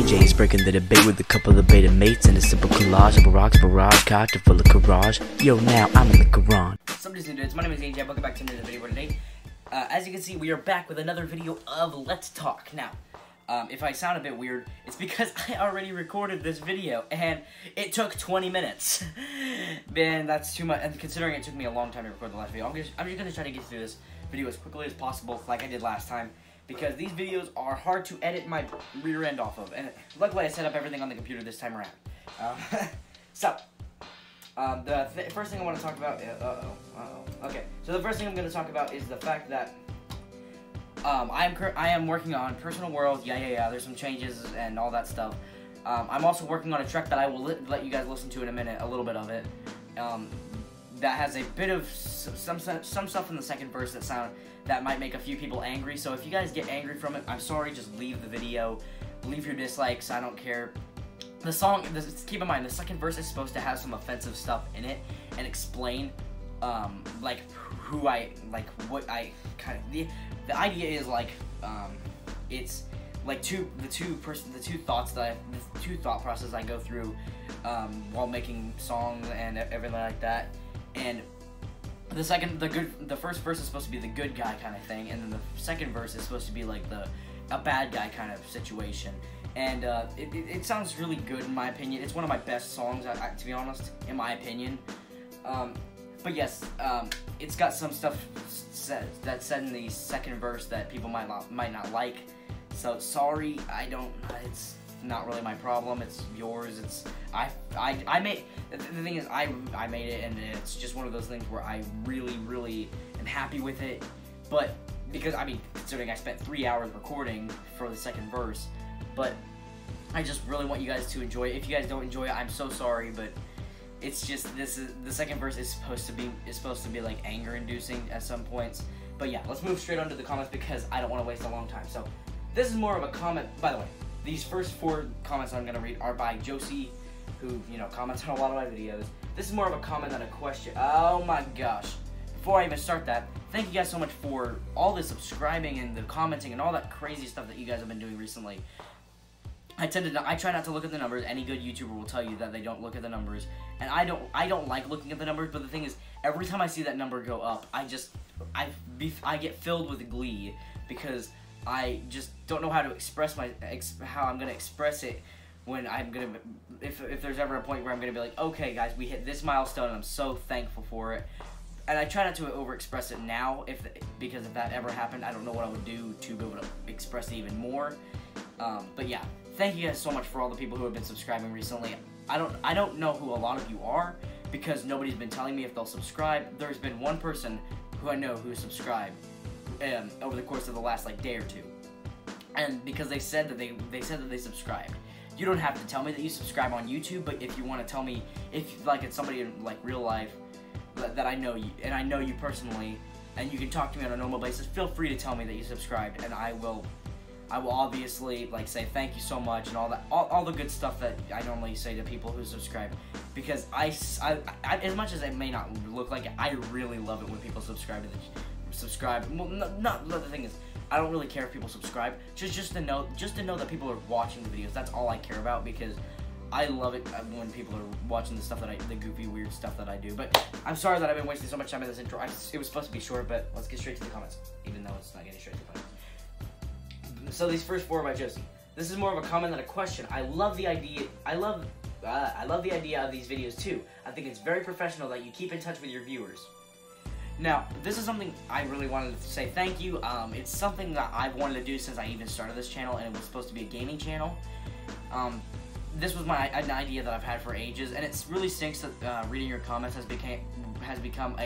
DJs breaking the debate with a couple of beta mates and a simple collage of a rocks, barrage, cot full of garage. Yo, now I'm in the Quran. Somebody's new dudes. My name is AJ. Welcome back to another video today. As you can see, we are back with another video of Let's Talk. Now, if I sound a bit weird, it's because I already recorded this video and it took 20 minutes. Man, that's too much. And considering it took me a long time to record the last video, I'm just gonna try to get through this video as quickly as possible, like I did last time, because these videos are hard to edit my rear end off of. And luckily, I set up everything on the computer this time around. The first thing I want to talk about. Okay, so the first thing I'm going to talk about is the fact that I am working on Personal World. Yeah. There's some changes and all that stuff. I'm also working on a track that I will let you guys listen to in a minute. A little bit of it. That has a bit of some stuff in the second verse that might make a few people angry. So if you guys get angry from it, I'm sorry. Just leave the video. Leave your dislikes. I don't care. The song, keep in mind, the second verse is supposed to have some offensive stuff in it and explain, like, what I kind of, the idea is, like, it's, like, the two thought process I go through, while making songs and everything like that, and the first verse is supposed to be the good guy kind of thing, and then the second verse is supposed to be, like, a bad guy kind of situation. And it sounds really good in my opinion. It's one of my best songs, to be honest, in my opinion. But yes, it's got some stuff that's said in the second verse that people might not like. So sorry, it's not really my problem. It's yours. I made. The thing is, I made it, and it's just one of those things where I really am happy with it. But because considering I spent 3 hours recording for the second verse. But I just really want you guys to enjoy it. If you guys don't enjoy it, I'm so sorry, but it's just the second verse is supposed to be like anger inducing at some points. But yeah, let's move straight on to the comments because I don't want to waste a long time. So this is more of a comment. By the way, these first 4 comments I'm gonna read are by Josie, who comments on a lot of my videos. This is more of a comment than a question. Oh my gosh. Before I even start that, thank you guys so much for all the subscribing and the commenting and all that crazy stuff that you guys have been doing recently. I try not to look at the numbers. Any good YouTuber will tell you that they don't look at the numbers, and I don't like looking at the numbers. But the thing is, every time I see that number go up, I get filled with glee because I just don't know how to express how I'm gonna express it when if there's ever a point where I'm gonna be like, okay guys, we hit this milestone, and I'm so thankful for it. And I try not to overexpress it now, because if that ever happened, I don't know what I would do to be able to express it even more. But yeah, thank you guys so much for all the people who have been subscribing recently. I don't know who a lot of you are because nobody's been telling me if they'll subscribe. There's been one person who I know who subscribed over the course of the last day or two, and because they said that they subscribed. You don't have to tell me that you subscribe on YouTube, but if you want to tell me if it's somebody in real life that I know you, and I know you personally, and you can talk to me on a normal basis, feel free to tell me that you subscribed, and I will obviously say thank you so much and all the good stuff that I normally say to people who subscribe, because I as much as it may not look like it, I really love it when people subscribe. Well, the thing is, I don't really care if people subscribe, just to know that people are watching the videos. That's all I care about, because I love it when people are watching the stuff the goofy, weird stuff that I do. But I'm sorry that I've been wasting so much time in this intro. It was supposed to be short, but let's get straight to the comments, even though it's not getting straight to the comments. So these first 4 are by Josie. This is more of a comment than a question. I love the idea. I love the idea of these videos too. I think it's very professional that you keep in touch with your viewers. Now, this is something I really wanted to say thank you. It's something that I've wanted to do since I even started this channel, and it was supposed to be a gaming channel. This was an idea that I've had for ages, and it really stinks that reading your comments has become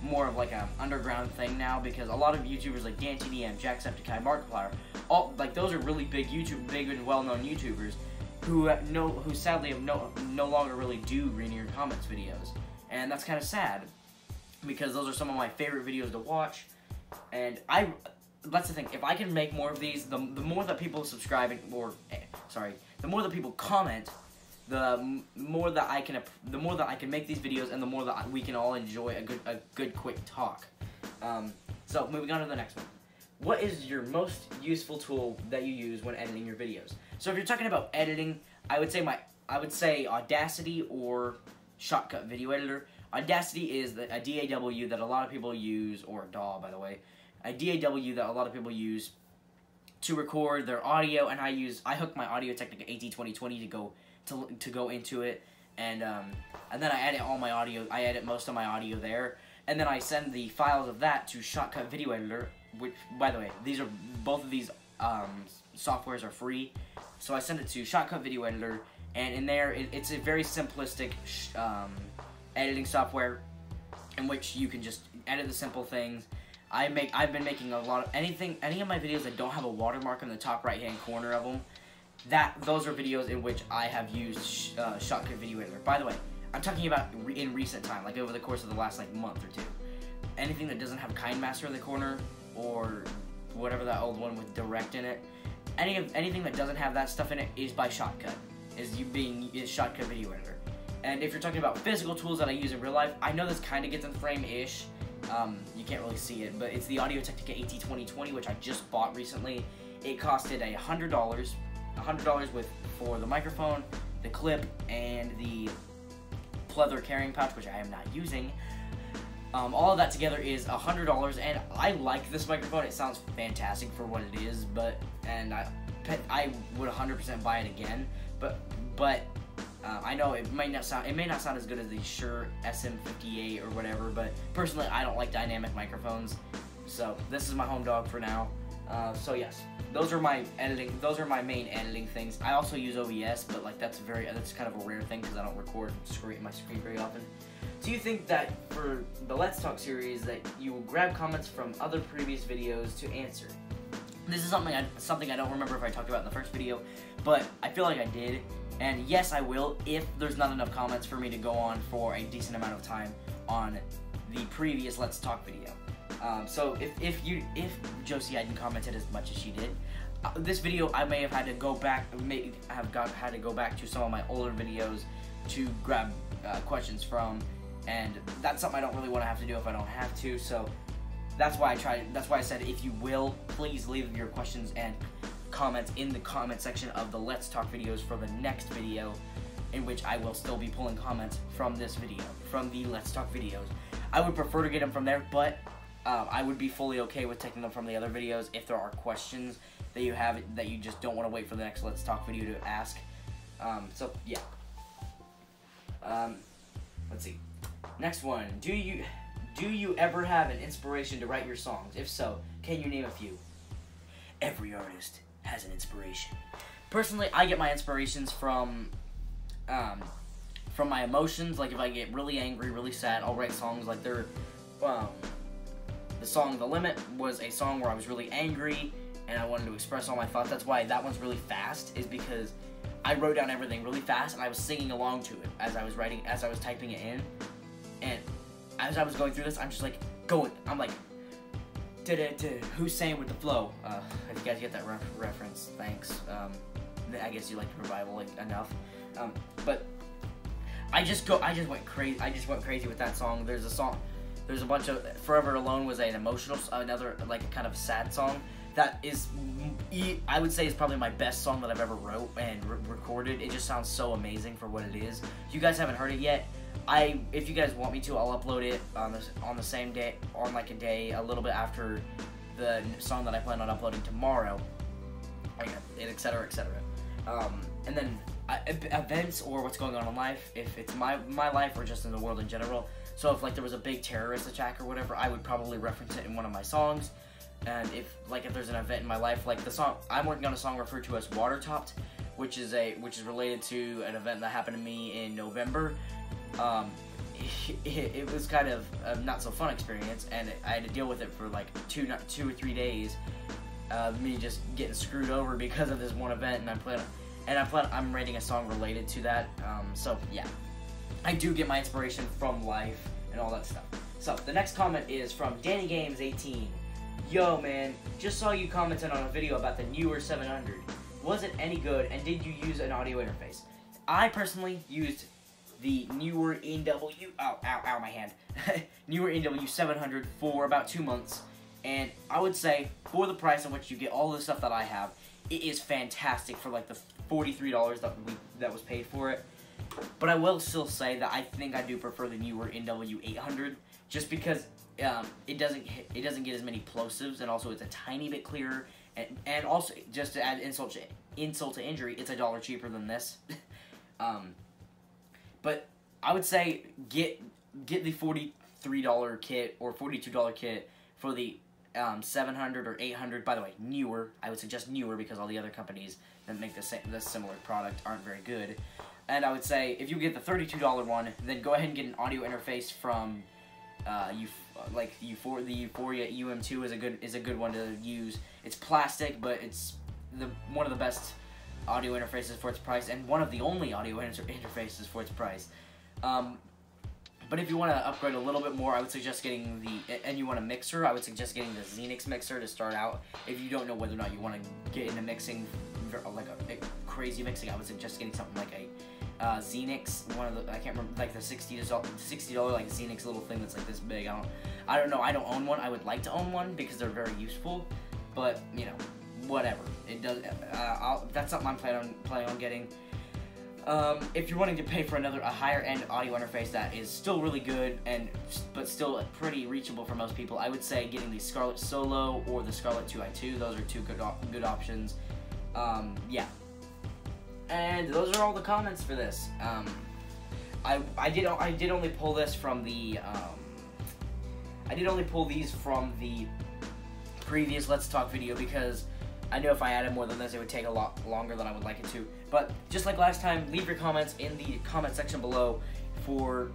more of an underground thing now, because a lot of YouTubers like DanTDM, Jacksepticeye, Markiplier, those are really big and well-known YouTubers who sadly no longer really do reading your comments videos, and that's kind of sad, because those are some of my favorite videos to watch, and that's the thing. If I can make more of these, the more that people subscribe, the more that people comment, the more that I can make these videos, and the more that we can all enjoy a good quick talk. So moving on to the next one. what is your most useful tool that you use when editing your videos? So if you're talking about editing, I would say Audacity or Shotcut Video Editor. Audacity is a DAW that a lot of people use, or a DAW, by the way, a DAW that a lot of people use to record their audio, and I hook my Audio Technica AT2020 to go into it, and then I edit all my audio. I edit most of my audio there, and then I send the files of that to Shotcut Video Editor, which, by the way, both of these softwares are free. So I send it to Shotcut Video Editor, and in there it's a very simplistic editing software in which you can just edit the simple things. I've been making a lot of any of my videos that don't have a watermark in the top right hand corner of them. Those are videos in which I have used Shotcut Video Editor. By the way, I'm talking about in recent time, like over the course of the last month or two. Anything that doesn't have KineMaster in the corner, or whatever that old one with Direct in it, anything that doesn't have that stuff in it is by Shotcut. Is Shotcut Video Editor. And if you're talking about physical tools that I use in real life, I know this kind of gets in frame-ish. You can't really see it, but it's the Audio Technica AT2020, which I just bought recently. It costed $100 for the microphone, the clip, and the pleather carrying pouch, which I am not using. All of that together is $100, and I like this microphone. It sounds fantastic for what it is, and I would 100% buy it again. But I know it may not sound as good as the Shure SM58 or whatever, but personally I don't like dynamic microphones, so this is my home dog for now. So yes, those are my main editing things. I also use OBS, but that's kind of a rare thing because I don't record my screen very often. Do you think that for the Let's Talk series that you will grab comments from other previous videos to answer? This is something I don't remember if I talked about in the first video, but I feel like I did. And yes, I will if there's not enough comments for me to go on for a decent amount of time on the previous Let's Talk video. So if Josie hadn't commented as much as she did, this video I may have had to go back, had to go back to some of my older videos to grab questions from, and that's something I don't really want to have to do if I don't have to. So that's why I said, if you will, please leave your questions and comments in the comment section of the Let's Talk videos for the next video, in which I will still be pulling comments from this video, from the Let's Talk videos. I would prefer to get them from there, but I would be fully okay with taking them from the other videos if there are questions that you have that you just don't want to wait for the next Let's Talk video to ask. So yeah. Let's see. Next one. Do you ever have an inspiration to write your songs? If so, can you name a few? Every artist has an inspiration. Personally, I get my inspirations from my emotions. Like if I get really angry, really sad, I'll write songs. Like the song "The Limit" was a song where I was really angry and I wanted to express all my thoughts. That's why that one's really fast, is because I wrote down everything really fast and I was singing along to it as I was typing it in. And as I was going through this, I'm just like I'm like, Hussein with the flow. If you guys get that reference, thanks. I guess you like the revival enough. But I just went crazy with that song. There's a bunch of Forever Alone was an emotional, another kind of sad song. That is, I would say, is probably my best song that I've ever wrote and recorded. It just sounds so amazing for what it is. If you guys haven't heard it yet, if you guys want me to, I'll upload it on the same day, on a day a little bit after the song that I plan on uploading tomorrow, etc., etc. And then events or what's going on in life, if it's my life or just in the world in general. So if there was a big terrorist attack or whatever, I would probably reference it in one of my songs. And if there's an event in my life, the song I'm working on, a song referred to as Watertopped, which is related to an event that happened to me in November. It was kind of a not so fun experience, and I had to deal with it for 2 or 3 days. Me just getting screwed over because of this one event, and I'm writing a song related to that. So yeah, I do get my inspiration from life and all that stuff. So the next comment is from Danny Games 18. Yo man, just saw you commented on a video about the Neewer 700. Was it any good, and did you use an audio interface? I personally used the Neewer NW, ow my hand, Neewer NW 700 for about 2 months, And I would say, for the price in which you get all the stuff that I have, it is fantastic for like the $43 that was paid for it. But I will still say that I think I do prefer the newer NW800, just because it doesn't get as many plosives, and also it's a tiny bit clearer, and also just to add insult to injury, it's $1 cheaper than this. But I would say get the $43 kit or $42 kit for the 700 or 800. By the way, newer. I would suggest newer because all the other companies that make this similar product aren't very good. And I would say if you get the $32 one, then go ahead and get an audio interface from the Euphoria UM2 is a good one to use. It's plastic, but it's one of the best audio interfaces for its price, and one of the only audio interfaces for its price. But if you want to upgrade a little bit more, I would suggest getting and you want a mixer, I would suggest getting the Xenix mixer to start out. If you don't know whether or not you want to get into mixing, like a crazy mixing, I would suggest getting something like a Xenix, I can't remember, like the $60 like Xenix little thing that's like this big. I don't know, I don't own one. I would like to own one because they're very useful, but you know, whatever. It does. That's something I'm planning on getting. If you're wanting to pay for a higher end audio interface that is still really good but still pretty reachable for most people, I would say getting the Scarlett Solo or the Scarlett 2i2. Those are two good options. Yeah. And those are all the comments for this. I did only pull this from the I did only pull these from the previous Let's Talk video because I know if I added more than this, it would take a lot longer than I would like it to. But just like last time, leave your comments in the comment section below for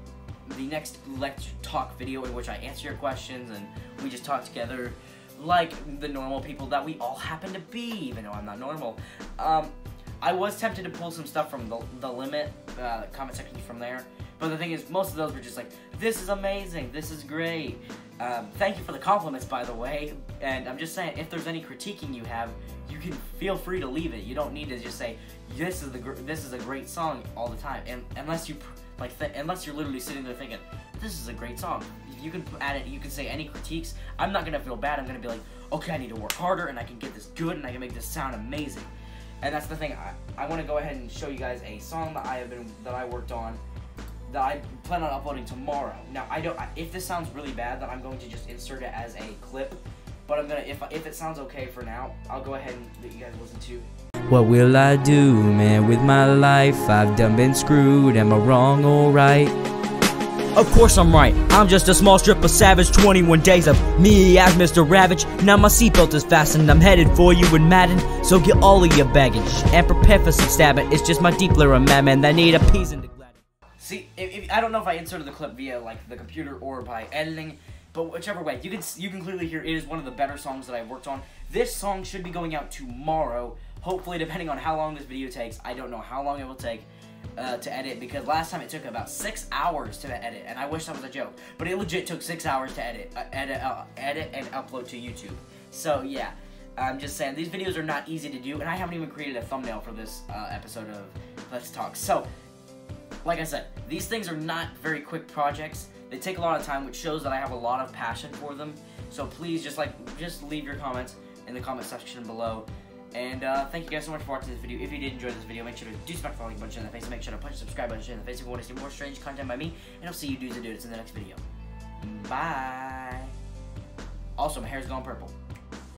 the next Let's Talk video in which I answer your questions and we just talk together like the normal people that we all happen to be, even though I'm not normal. I was tempted to pull some stuff from the Limit comment section from there, but the thing is, most of those were just like, this is amazing, this is great. Thank you for the compliments, by the way, and I'm just saying, if there's any critiquing you have, you can feel free to leave it. You don't need to just say, this is a great song all the time, and unless you're literally sitting there thinking, this is a great song. You can add it, you can say any critiques. I'm not gonna feel bad. I'm gonna be like, okay, I need to work harder, and I can get this good, and I can make this sound amazing. And that's the thing. I want to go ahead and show you guys a song that I worked on that I plan on uploading tomorrow. Now, if this sounds really bad, then I'm going to just insert it as a clip. But I'm gonna, if it sounds okay for now, I'll go ahead and let you guys listen to. What will I do, man, with my life? I've done been screwed. Am I wrong or right? Of course I'm right. I'm just a small strip of savage. 21 days of me as Mr. Ravage. Now my seatbelt is fastened. I'm headed for you in Madden. So get all of your baggage and prepare for some stabbing. It's just my deep lyric madman that need a appeasing to gladden. See, I don't know if I inserted the clip via like the computer or by editing, but whichever way, you can clearly hear it is one of the better songs that I worked on. This song should be going out tomorrow. Hopefully, depending on how long this video takes. I don't know how long it will take to edit, because last time it took about 6 hours to edit, and I wish that was a joke, but it legit took 6 hours to edit and upload to YouTube. So yeah, I'm just saying, these videos are not easy to do, and I haven't even created a thumbnail for this episode of Let's Talk. So, like I said, these things are not very quick projects. They take a lot of time, which shows that I have a lot of passion for them. So please, just leave your comments in the comment section below. And thank you guys so much for watching this video. If you did enjoy this video, make sure to do smack the like button in the face, and make sure to punch the subscribe button in the face if you want to see more strange content by me. And I'll see you dudes and dudes in the next video. Bye. Also, my hair's gone purple.